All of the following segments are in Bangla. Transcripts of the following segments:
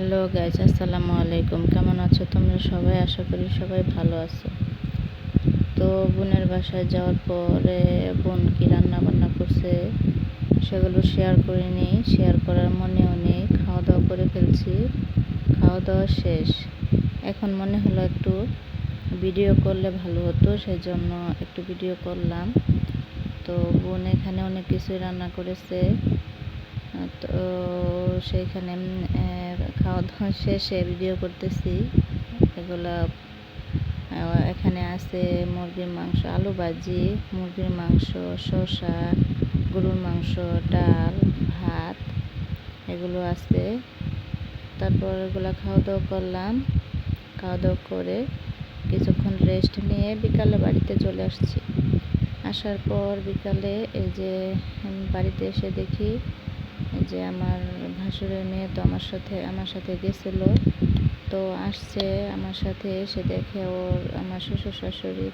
হ্যালো গাইস, আসসালামু আলাইকুম। কেমন আছো তোমরা সবাই? আশা করি সবাই ভালো আছো। তো বোনের বাসায় যাওয়ার পরে বোন কি রান্না বান্না করছে সেগুলো শেয়ার করিনি, শেয়ার করার মনেও নেই। খাওয়া দাওয়া করে ফেলছি, খাওয়া দাওয়া শেষ। এখন মনে হলো একটু ভিডিও করলে ভালো হতো, সেই জন্য একটু ভিডিও করলাম। তো বোন এখানে অনেক কিছুই রান্না করেছে। তো সেইখানে খাওয়া দাওয়া শেষে ভিডিও করতেছি। এগুলা এখানে আছে মুরগির মাংস, আলু ভাজি, মুরগির মাংস, শসা, গরুর মাংস, ডাল, ভাত, এগুলো আছে। তারপর এগুলো খাওয়া দাওয়া করলাম। খাওয়া দাওয়া করে কিছুক্ষণ রেস্ট নিয়ে বিকালে বাড়িতে চলে আসছি। আসার পর বিকালে এই যে বাড়িতে এসে দেখি যে আমার ভাসুরের মেয়ে তো আমার সাথে গেছিল। তো আসছে আমার সাথে, এসে দেখে আমার শ্বশুর শাশুড়ি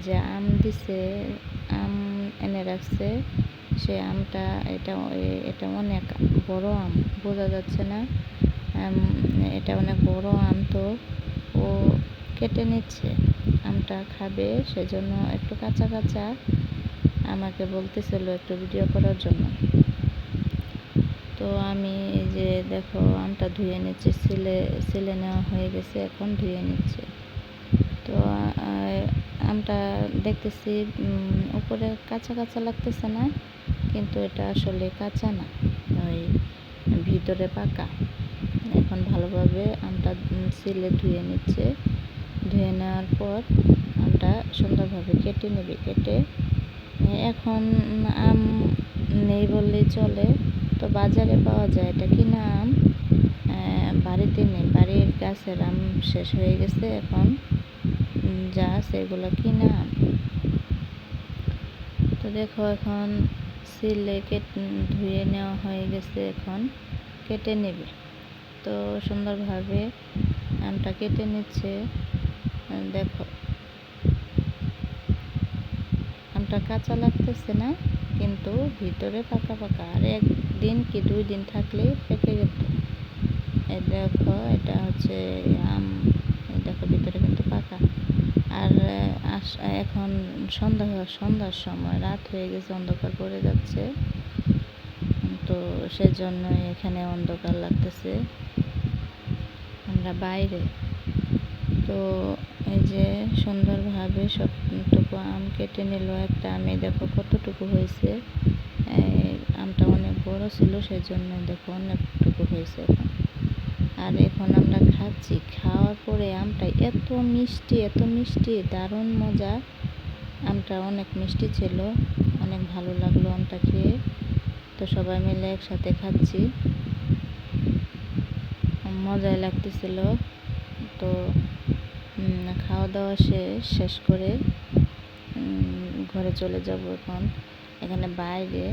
যে আম দিছে, আম এনে রাখছে। সে আমটা এটা অনেক বড় আম, বোঝা যাচ্ছে না। এটা অনেক বড় আম। তো ও কেটে নিচ্ছে, আমটা খাবে, সেজন্য একটু কাঁচা কাঁচা আমাকে বলতেছিল একটু ভিডিও করার জন্য। তো আমি এই যে দেখো আমটা ধুয়ে নিচ্ছে, সিলে নেওয়া হয়ে গেছে, এখন ধুয়ে নিচ্ছে। তো আমটা দেখতেছি উপরে কাঁচা কাঁচা লাগতেছে না, কিন্তু এটা আসলে কাঁচা না, ওই ভিতরে পাকা। এখন ভালোভাবে আমটা সিলে ধুয়ে নিচ্ছে। ধুয়ে নেওয়ার পর আমটা সুন্দরভাবে কেটে নেবে। কেটে এখন আম নেই বললেই চলে, তো বাজারে পাওয়া যায়। এটা কিনা আম, বাড়িতে নেই, বাড়ির গাছের আম শেষ হয়ে গেছে। এখন যা আছে এগুলো কিনা আম। তো দেখো এখন সিলে ধুয়ে নেওয়া হয়ে গেছে, এখন কেটে নেবে। তো সুন্দরভাবে আমটা কেটে নিচ্ছে। দেখো আমটা কাঁচা লাগতেছে না, কিন্তু ভিতরে পাকা পাকা। আর একদিন কি 2 দিন থাকলেই পেকে যেত। দেখো এটা হচ্ছে আম, দেখো ভিতরে কিন্তু পাকা। আর এখন সন্ধ্যার সময়, রাত হয়ে গেছে, অন্ধকার পড়ে যাচ্ছে। তো সেজন্য এখানে অন্ধকার লাগতেছে, আমরা বাইরে। তো এই যে সুন্দরভাবে সবটুকু আম কেটে নিল। একটা আমে দেখো কতটুকু হয়েছে। আমটা অনেক বড় ছিল, সেজন্য দেখো অনেকটুকু হয়েছে এখন। আর এখন আমরা খাচ্ছি। খাওয়ার পরে আমটা এত মিষ্টি, এত মিষ্টি, দারুণ মজা। আমটা অনেক মিষ্টি ছিল, অনেক ভালো লাগলো আমটা খেয়ে। তো সবাই মিলে একসাথে খাচ্ছি, মজাই লাগতেছিল। তো খাওয়া দাওয়া শেষ করে ঘরে চলে যাব এখন। এখানে বাইরে,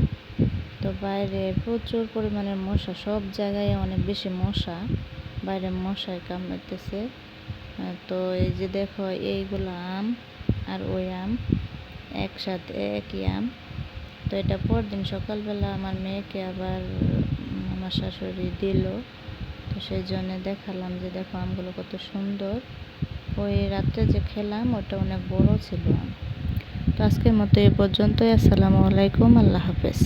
তো বাইরে প্রচুর পরিমাণের মশা, সব জায়গায় অনেক বেশি মশা, বাইরে মশায় কামড়াতেছে। তো এই যে দেখো এইগুলো আম আর ওই আম একসাথে, একই আম। তো এটা পরদিন সকালবেলা আমার মেয়েকে আবার আমার শাশুড়ি দিল। তো সেই জন্য দেখালাম যে দেখো আমগুলো কত সুন্দর। ওই রাত্রে যে খেলাম ওটা অনেক বড় ছিল আম। তো আজকের মতো এ পর্যন্তই। আসসালামু আলাইকুম, আল্লাহ হাফেজ।